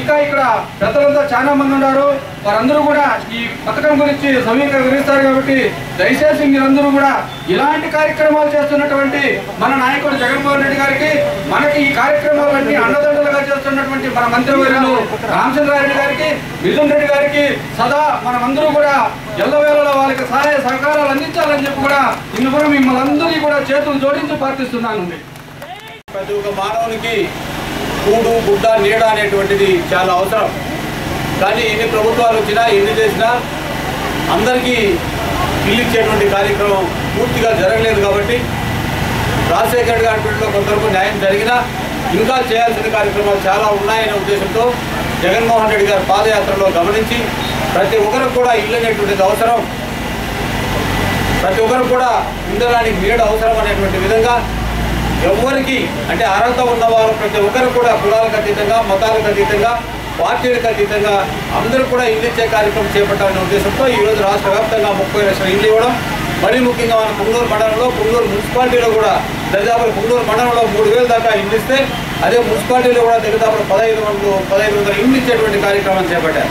ఇంకా ఇక్కడ పెద్దలంతా చాలా మంది ఉన్నారు, వారందరూ కూడా ఈ పథకం గురించి సమీకరిస్తారు కాబట్టి దయచేసి మీరందరూ కూడా ఇలాంటి కార్యక్రమాలు చేస్తున్నటువంటి మన నాయకుడు జగన్మోహన్ రెడ్డి గారికి, మనకి ఈ కార్యక్రమాలన్నీ అండదండలుగా చేస్తున్నటువంటి మన మంత్రివర్యులు రామచంద్రారెడ్డి గారికి, మిథున్ రెడ్డి గారికి సదా మనమందరూ కూడా ఎల్లవేళలో వాళ్ళకి సహాయ సహకారాలు అందించాలని చెప్పి కూడా ఇందుకు కూడా మిమ్మల్ని అందరినీ కూడా చేతులు జోడించి ప్రార్థిస్తున్నాను. ప్రతి ఒక్క మానవునికి కూడు గుడ్డ నీడ అనేటువంటిది చాలా అవసరం. కానీ ఎన్ని ప్రభుత్వాలు వచ్చినా ఎన్ని చేసినా అందరికీ ఇల్లు ఇచ్చేటువంటి కార్యక్రమం పూర్తిగా జరగలేదు. కాబట్టి రాజశేఖర గారి పీరియడ్లో కొంతవరకు న్యాయం జరిగినా ఇంకా చేయాల్సిన కార్యక్రమాలు చాలా ఉన్నాయనే ఉద్దేశంతో జగన్మోహన్ రెడ్డి గారి పాదయాత్రలో గమనించి ప్రతి ఒక్కరికి కూడా ఇల్లు అనేటువంటిది అవసరం, ప్రతి ఒక్కరికి కూడా ఉండడానికి నీడ అవసరం అనేటువంటి విధంగా ఎవరికి అంటే అర్హత ఉన్న వారు ప్రతి ఒక్కరు కూడా కులాలకు అతీతంగా మతాలకు అతీతంగా పార్టీలకు అతీతంగా అందరూ కూడా ఇల్లు ఇచ్చే కార్యక్రమం చేపట్టాలనే ఉద్దేశంతో ఈరోజు రాష్ట్ర వ్యాప్తంగా 30 లక్షల ఇల్లు ఇవ్వడం, మరీ ముఖ్యంగా మన పుంగనూరు మండలంలో పుంగనూరు మున్సిపాలిటీలో కూడా దాదాపు పుంగనూరు మండలంలో 3000 దాకా ఇల్లు ఇస్తే అదే మున్సిపాలిటీలో కూడా దాదాపు 1500 ఇల్లు ఇచ్చేటువంటి కార్యక్రమం చేపట్టారు.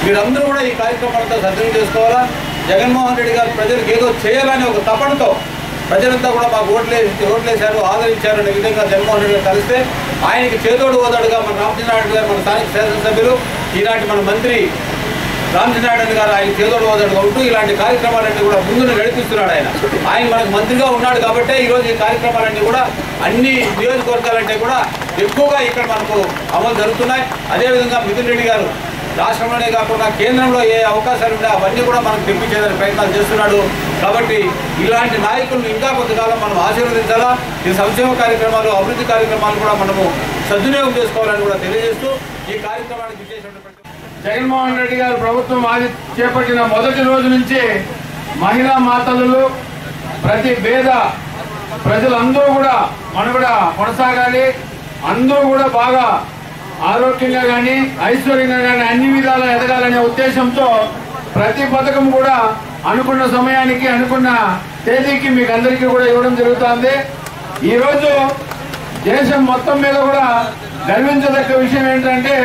మీరందరూ కూడా ఈ కార్యక్రమాలతో సద్వినియోగం చేసుకోవాలా. జగన్మోహన్ రెడ్డి గారు ప్రజలకు ఏదో చేయాలని ఒక తపనతో ప్రజలంతా కూడా మాకు ఓట్లేశారు ఆదరించారు అనే విధంగా జగన్మోహన్ రెడ్డి గారు కలిస్తే ఆయనకి చేదోడు ఓదాడుగా మన రామచంద్రారెడ్డి గారు మన స్థానిక శాసనసభ్యులు ఈనాటి మన మంత్రి రామచంద్రారెడ్డి గారు ఆయన చేదోడు ఓదాడుగా ఉంటూ ఇలాంటి కార్యక్రమాలన్నీ కూడా ముందును నడిపిస్తున్నాడు. ఆయన మనకు మంత్రిగా ఉన్నాడు కాబట్టి ఈరోజు ఈ కార్యక్రమాలన్నీ కూడా అన్ని నియోజకవర్గాలంటే కూడా ఎక్కువగా ఇక్కడ మనకు అమలు జరుగుతున్నాయి. అదేవిధంగా మిథున్ రెడ్డి గారు రాష్ట్రంలోనే కాకుండా కేంద్రంలో ఏ అవకాశాలు ఉన్నాయో అవన్నీ కూడా మనకు తెప్పించేదానికి ప్రయత్నాలు చేస్తున్నాడు. కాబట్టి ఇలాంటి నాయకులను ఇంకా కొంతకాలం మనం ఆశీర్వదించాలా. ఈ సంక్షేమ కార్యక్రమాలు అభివృద్ధి కార్యక్రమాలు కూడా మనము సద్వినియోగం చేసుకోవాలని కూడా తెలియజేస్తూ ఈ కార్యక్రమానికి విశేషమైన జగన్మోహన్ రెడ్డి గారు ప్రభుత్వం చేపట్టిన మొదటి రోజు నుంచి మహిళా మాతలు ప్రతి పేద ప్రజలందరూ కూడా మనుగడ కొనసాగాలి, అందరూ కూడా బాగా ఆరోగ్యంగా కానీ ఐశ్వర్యంగా కానీ అన్ని విధాలా ఎదగాలనే ఉద్దేశంతో ప్రతి పథకం కూడా అనుకున్న సమయానికి అనుకున్న తేదీకి మీకు అందరికీ కూడా ఇవ్వడం జరుగుతుంది. ఈరోజు దేశం మొత్తం మీద కూడా గర్వించదగ్గ విషయం ఏంటంటే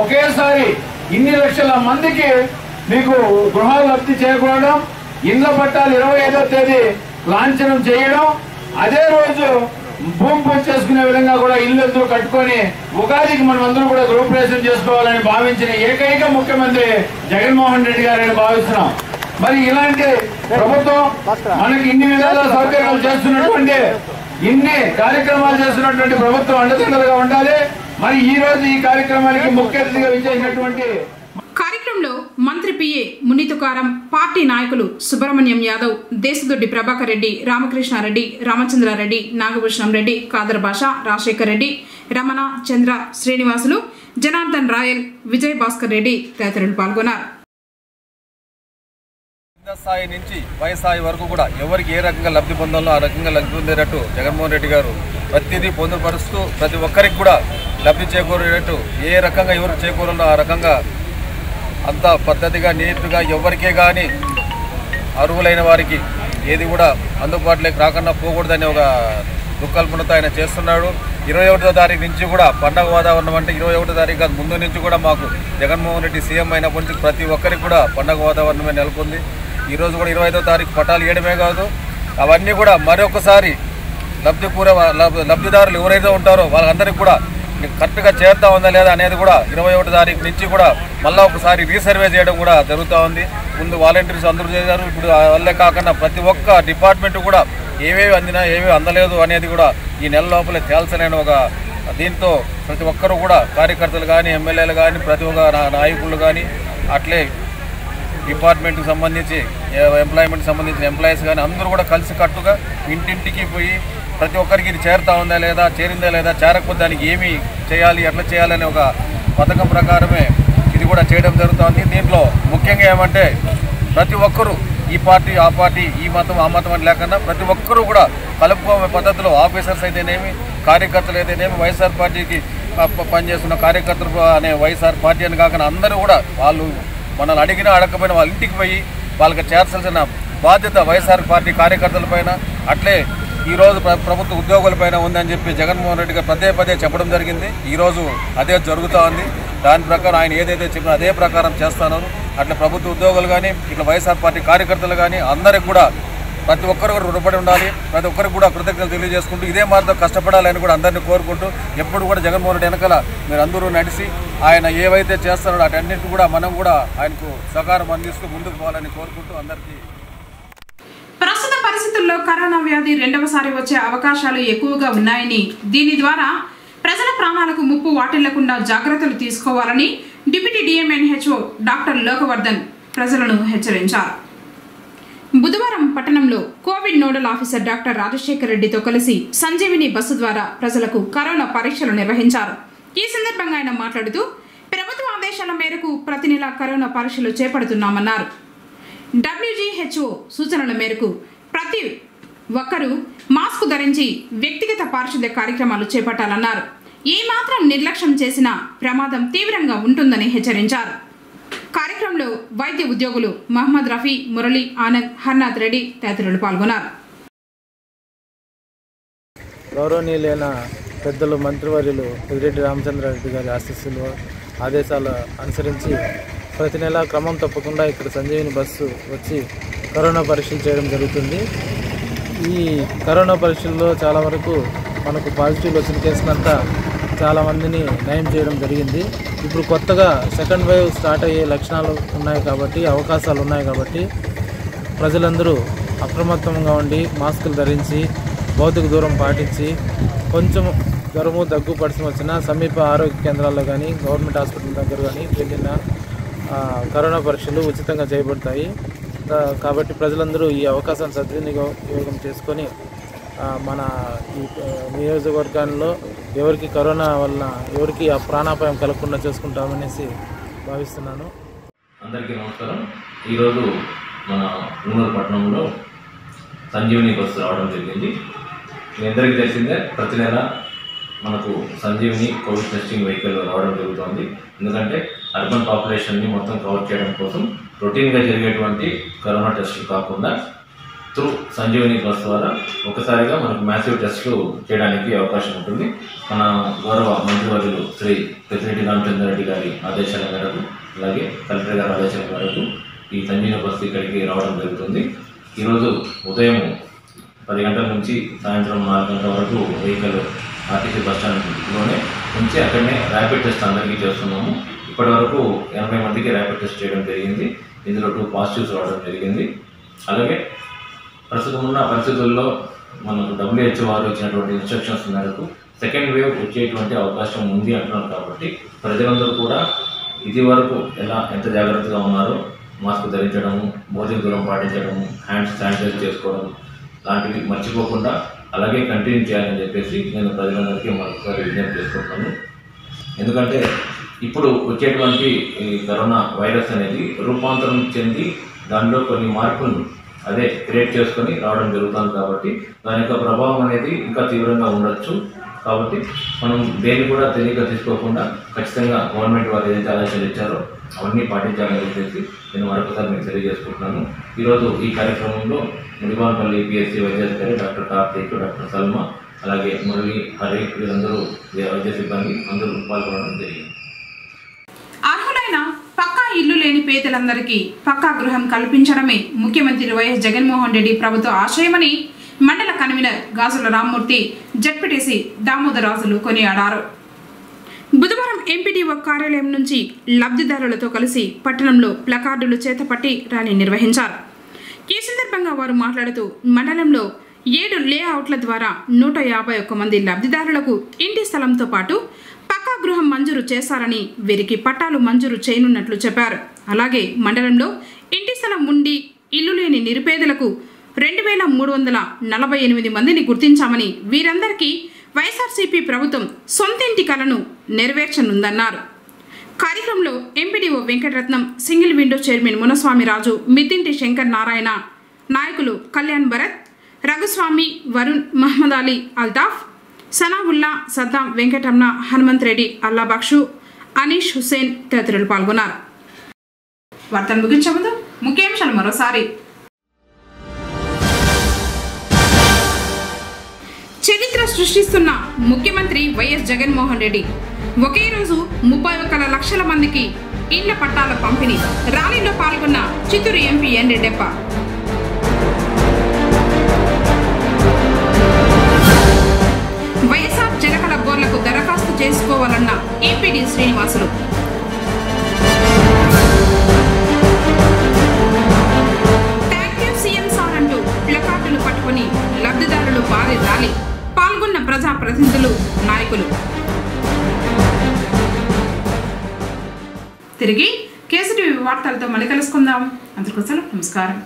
ఒకేసారి ఇన్ని లక్షల మందికి మీకు గృహాలు లబ్ధి చేకూడడం, ఇండ్ల పట్టాలు 25వ తేదీ లాంఛనం చేయడం, అదే రోజు భూమి పూజ చేసుకునే విధంగా కూడా ఇల్లు కట్టుకొని ఉగాదికి మనం అందరూ కూడా గృహప్రవేశం చేసుకోవాలని భావించిన ఏకైక ముఖ్యమంత్రి జగన్మోహన్ రెడ్డి గారని భావిస్తున్నాం. మరి ఇలాంటి ప్రభుత్వం మనకి ఇన్ని విధాల సౌకర్యాలు చేస్తున్నటువంటి ఇన్ని కార్యక్రమాలు చేస్తున్నటువంటి ప్రభుత్వం అండదండలుగా ఉండాలి. మరి ఈ రోజు ఈ కార్యక్రమానికి ముఖ్య అతిథిగా విచ్చేసినటువంటి కార్యక్రమంలో మంత్రి పిఏ మునితుకారం, పార్టీ నాయకులు సుబ్రహ్మణ్యం యాదవ్, దేశదొడ్డి ప్రభాకర్ రెడ్డి, రామకృష్ణారెడ్డి, రామచంద్రారెడ్డి, నాగభూషణం రెడ్డి, ఖాదర్ బాషా, రాజశేఖర్ రెడ్డి, రమణ, చంద్ర, శ్రీనివాసులు, జనార్దన్ రాయల్, విజయ్ భాస్కర్ రెడ్డి తదితరులు పాల్గొన్నారు. స్థాయి నుంచి పై స్థాయి వరకు కూడా ఎవరికి ఏ రకంగా లబ్ధి పొందాలో ఆ రకంగా లబ్ధి పొందేటట్టు జగన్మోహన్ రెడ్డి గారు ప్రతిదీ పొందుపరుస్తూ ప్రతి ఒక్కరికి కూడా లబ్ధి చేకూరేటట్టు ఏ రకంగా ఎవరికి చేకూరాలో ఆ రకంగా అంత పద్ధతిగా నీట్గా ఎవరికే కానీ అర్హులైన వారికి ఏది కూడా అందుబాటులోకి రాకుండా పోకూడదని ఒక దుఃఖల్పనతో ఆయన చేస్తున్నాడు. 21వ తారీఖు నుంచి కూడా పండగ వాతావరణం అంటే 21వ తారీఖు కాదు ముందు నుంచి కూడా మాకు జగన్మోహన్ రెడ్డి సీఎం అయినప్పటి నుంచి ప్రతి ఒక్కరికి కూడా పండగ వాతావరణమే నెలకొంది. ఈరోజు కూడా 25వ తారీఖు పట్టాలు ఇవ్వడమే కాదు, అవన్నీ కూడా మరొకసారి లబ్ధిదారులు ఎవరైతే ఉంటారో వాళ్ళందరికీ కూడా కరెక్ట్గా చేరుతా ఉందా లేదా అనేది కూడా 21వ తారీఖు నుంచి కూడా మళ్ళీ ఒకసారి రీసర్వే చేయడం కూడా జరుగుతూ ఉంది. ముందు వాలంటీర్స్ అందరూ చేశారు, ఇప్పుడు వాళ్ళే కాకుండా ప్రతి ఒక్క డిపార్ట్మెంట్ కూడా ఏవేవి అందినా ఏవేవి అందలేదు అనేది కూడా ఈ నెల లోపలే తేల్చలేని ఒక దీంతో ప్రతి ఒక్కరూ కూడా కార్యకర్తలు కానీ ఎమ్మెల్యేలు కానీ ప్రతి ఒక్క నాయకులు కానీ అట్లే డిపార్ట్మెంట్కి సంబంధించి ఎంప్లాయ్మెంట్కి సంబంధించిన ఎంప్లాయీస్ కానీ అందరూ కూడా కలిసికట్టుగా ఇంటింటికి పోయి ప్రతి ఒక్కరికి ఇది చేరుతా ఉందా లేదా చేరిందా లేదా చేరకపోతే దానికి ఏమి చేయాలి ఎట్లా చేయాలనే ఒక పథకం ప్రకారమే ఇది కూడా చేయడం జరుగుతుంది. దీంట్లో ముఖ్యంగా ఏమంటే ప్రతి ఒక్కరూ ఈ పార్టీ ఆ పార్టీ ఈ మతం ఆ మతం అని లేకుండా ప్రతి ఒక్కరూ కూడా కలుపుకోమే పద్ధతిలో ఆఫీసర్స్ అయితేనేమి కార్యకర్తలు అయితేనేమి వైఎస్ఆర్ పార్టీకి పనిచేస్తున్న కార్యకర్తలు అనే వైఎస్ఆర్ పార్టీ అని కాకుండా అందరూ కూడా వాళ్ళు మనల్ని అడిగినా అడగకపోయినా వాళ్ళ ఇంటికి పోయి వాళ్ళకి చేర్చాల్సిన బాధ్యత వైఎస్ఆర్ పార్టీ కార్యకర్తల పైన అట్లే ఈరోజు ప్రభుత్వ ఉద్యోగులపైన ఉందని చెప్పి జగన్మోహన్ రెడ్డి గారు పదే చెప్పడం జరిగింది. ఈరోజు అదే జరుగుతూ ఉంది. దాని ప్రకారం ఆయన ఏదైతే చెప్పినా అదే ప్రకారం చేస్తున్నారు. అట్లా ప్రభుత్వ ఉద్యోగులు కానీ ఇట్లా వైఎస్ఆర్ పార్టీ కార్యకర్తలు కానీ అందరికి కూడా ప్రతి ఒక్కరు కూడా రుణపడి ఉండాలి, ప్రతి ఒక్కరికి కూడా కృతజ్ఞతలు తెలియజేసుకుంటూ ఇదే మార్గంలో కష్టపడాలని కూడా అందరినీ కోరుకుంటూ ఎప్పుడు కూడా జగన్మోహన్ రెడ్డి వెనకాల మీరు అందరూ నడిచి ఆయన ఏవైతే చేస్తారో వాటన్నింటినీ కూడా మనం కూడా ఆయనకు సహకారం అందిస్తూ ముందుకు పోవాలని కోరుకుంటూ అందరికీ. ప్రస్తుత పరిస్థితుల్లో కరోనా వ్యాధి రెండవసారి వచ్చే అవకాశాలు ఎక్కువగా ఉన్నాయని, దీని ద్వారా ప్రజల ప్రాణాలకు ముప్పు వాటిల్లకుండా జాగ్రత్తలు తీసుకోవాలని డిప్యూటీ డిఎంఎన్హెచ్ఓ డాక్టర్ లోకవర్ధన్ ప్రజలను హెచ్చరించారు. బుధవారం పట్టణంలో Covid nodal officer doctor Rajasekhar రెడ్డితో కలిసి సంజీవిని బస్సు ద్వారా ప్రజలకు కరోనా పరీక్షలు నిర్వహించారు. ఈ సందర్భంగా ఆయన మాట్లాడుతూ ప్రభుత్వ ఆదేశాల మేరకు ప్రతి నెల కరోనా పరీక్షలు చేపడుతున్నామన్నారు. WHO సూచనల మేరకు ప్రతి ఒక్కరూ మాస్క్ ధరించి వ్యక్తిగత పారిశుద్ధ్య కార్యక్రమాలు చేపట్టాలన్నారు. ఏ మాత్రం నిర్లక్ష్యం చేసినా ప్రమాదం తీవ్రంగా ఉంటుందని హెచ్చరించారు. కార్యక్రమంలో వైద్య ఉద్యోగులు మహమ్మద్ రఫీ, మురళి, ఆనంద్, హర్నాథ్ రెడ్డి తదితరులు పాల్గొన్నారు. గౌరవనీయులైన పెద్దలు మంత్రివర్యులు పెద్దిరెడ్డి రామచంద్రారెడ్డి గారి ఆదేశాలు అనుసరించి ప్రతి నెల క్రమం తప్పకుండా ఇక్కడ సంజీవిని బస్సు వచ్చి కరోనా పరీక్షలు చేయడం జరుగుతుంది. ఈ కరోనా పరీక్షల్లో చాలా వరకు మనకు పాజిటివ్ వచ్చిన కేసులంతా చాలామందిని నయం చేయడం జరిగింది. ఇప్పుడు కొత్తగా సెకండ్ వేవ్ స్టార్ట్ అయ్యే లక్షణాలు ఉన్నాయి కాబట్టి అవకాశాలు ఉన్నాయి కాబట్టి ప్రజలందరూ అప్రమత్తంగా ఉండి మాస్కులు ధరించి భౌతిక దూరం పాటించి కొంచెం జ్వరము దగ్గు పడిసిన వచ్చినా సమీప ఆరోగ్య కేంద్రాల్లో కానీ గవర్నమెంట్ హాస్పిటల్ దగ్గర కానీ వెళ్ళిన కరోనా పరీక్షలు ఉచితంగా చేయబడతాయి. కాబట్టి ప్రజలందరూ ఈ అవకాశాన్ని సద్వినియోగం చేసుకొని మన ఈ నియోజకవర్గాల్లో ఎవరికి కరోనా వలన ఎవరికి ఆ ప్రాణాపాయం కలగకుండా చేసుకుంటామనేసి భావిస్తున్నాను. అందరికీ నమస్కారం. ఈరోజు మన ఊనూరు పట్టణంలో సంజీవిని బస్సు రావడం జరిగింది. మీ అందరికీ తెలిసిందే ప్రతి నెల మనకు సంజీవిని కోవిడ్ టెస్టింగ్ వెహికల్ రావడం జరుగుతుంది. ఎందుకంటే అర్బన్ పాపులేషన్ని మొత్తం కవర్ చేయడం కోసం రొటీన్గా జరిగేటువంటి కరోనా టెస్టులు కాకుండా త్రూ సంజీవిని బస్ ద్వారా ఒకసారిగా మనకు మ్యాసివ్ టెస్టులు చేయడానికి అవకాశం ఉంటుంది. మన గౌరవ మంత్రివర్యులు శ్రీ పెద్దిరెడ్డి రామచంద్రారెడ్డి గారి ఆదేశాల మేరకు అలాగే కలెక్టర్ గారి ఆదేశాల మేరకు ఈ సంజీవిని బస్సు ఇక్కడికి రావడం జరుగుతుంది. ఈరోజు ఉదయం 10 గంటల నుంచి సాయంత్రం 4 గంటల వరకు వెహికల్ ఆర్టీసీ బస్టాండ్లోనే ఉంచి అక్కడనే ర్యాపిడ్ టెస్ట్ అందరికీ చేస్తున్నాము. ఇప్పటి వరకు 80 మందికి ర్యాపిడ్ టెస్ట్ చేయడం జరిగింది. ఇందులో 2 పాజిటివ్స్ రావడం జరిగింది. అలాగే ప్రస్తుతం ఉన్న పరిస్థితుల్లో మనకు WHO వారు ఇచ్చినటువంటి ఇన్స్ట్రక్షన్స్ మేరకు సెకండ్ వేవ్ వచ్చేటువంటి అవకాశం ఉంది అంటున్నారు. కాబట్టి ప్రజలందరూ కూడా ఇది వరకు ఎంత జాగ్రత్తగా ఉన్నారో మాస్క్ ధరించడము, భౌతిక దూరం పాటించడము, హ్యాండ్స్ శానిటైజ్ చేసుకోవడం లాంటివి మర్చిపోకుండా అలాగే కంటిన్యూ చేయాలని చెప్పేసి నేను ప్రజలందరికీ మరొకసారి విజ్ఞప్తి చేసుకుంటున్నాను. ఎందుకంటే ఇప్పుడు వచ్చేటువంటి ఈ కరోనా వైరస్ అనేది రూపాంతరం చెంది దానిలో కొన్ని మార్పులు అదే క్రియేట్ చేసుకొని రావడం జరుగుతుంది. కాబట్టి దాని యొక్క ప్రభావం అనేది ఇంకా తీవ్రంగా ఉండొచ్చు. కాబట్టి మనం దేన్ని కూడా తెలియక తీసుకోకుండా ఖచ్చితంగా గవర్నమెంట్ వారు ఏదైతే ఆదేశాలు ఇచ్చారో అవన్నీ పాటించాలని చెప్పేసి నేను మరొకసారి మీకు తెలియజేసుకుంటున్నాను. ఈరోజు ఈ కార్యక్రమంలో ముడివానపల్లి PSC వైద్యాధికారి డాక్టర్ కార్తీక్, డాక్టర్ సల్మా, అలాగే మురళి, హరి వీరందరూ వైద్య సిబ్బంది అందరూ పాల్గొనడం జరిగింది. అర్హులైన పక్కా ఇల్లు లేని పేదలందరికీ పక్కా గృహం కల్పించడమే ముఖ్యమంత్రి వైఎస్ జగన్మోహన్ రెడ్డి ప్రభుత్వ ఆశయమని మండల కన్వీనర్ గాజుల రామ్మూర్తి, జడ్పీటీసీ దామోదరాజులు కొనియాడారు. బుధవారం ఎంపీడీఓ కార్యాలయం నుంచి లబ్ధిదారులతో కలిసి పట్టణంలో ప్లకార్డులు చేతపట్టి ర్యాలీ నిర్వహించారు. ఈ సందర్భంగా వారు మాట్లాడుతూ మండలంలో 7 లేఅవుట్ల ద్వారా 151 మంది లబ్ధిదారులకు ఇంటి స్థలంతో పాటు పక్కా గృహం మంజూరు చేశారని, వీరికి పట్టాలు మంజూరు చేయనున్నట్లు చెప్పారు. అలాగే మండలంలో ఇంటి స్థలం ఉండి ఇల్లు లేని నిరుపేదలకు 2348 మందిని గుర్తించామని, వీరందరికీ వైఎస్ఆర్సీపీ ప్రభుత్వం సొంతింటి కలను నెరవేర్చనుందన్నారు. కార్యక్రమంలో MPDO Venkataratnam, single window chairman Munaswamiraju, Middinti Shankar Narayana, నాయకులు కళ్యాణ్ భరత్, రఘుస్వామి, వరుణ్, మహమ్మద్ అలీ, అల్తాఫ్, సనావుల్లా, సద్దాం, వెంకటరమణ, హనుమంత్ రెడ్డి, అల్లాబక్షు, అనీష్ హుసేన్ తదితరులు పాల్గొన్నారు. వార్తలు ముగించే ముందు ముఖ్యాంశాలు మరోసారి. చరిత్ర సృష్టిస్తున్న ముఖ్యమంత్రి వైఎస్ జగన్మోహన్ రెడ్డి ఒకే రోజు 31 లక్షల మందికి ఇళ్ల పట్టాల పంపిణీ. ర్యాలీలో పాల్గొన్న చిత్తూరు ఎంపీ ఎన్ రెడ్డప్ప. వైఎస్ఆర్ జనకల బోర్లకు దరఖాస్తు చేసుకోవాలన్న APD Srinivasulu. Thank you CM sir అంటూ ప్లకార్డులు పట్టుకుని లబ్ధిదారులు భారీ ర్యాలీ. పాల్గొన్న ప్రజాప్రతినిధులు, నాయకులు. తిరిగి కేసీటీవీ వార్తలతో మళ్ళీ కలుసుకుందాం. అందరికీ నమస్కారం.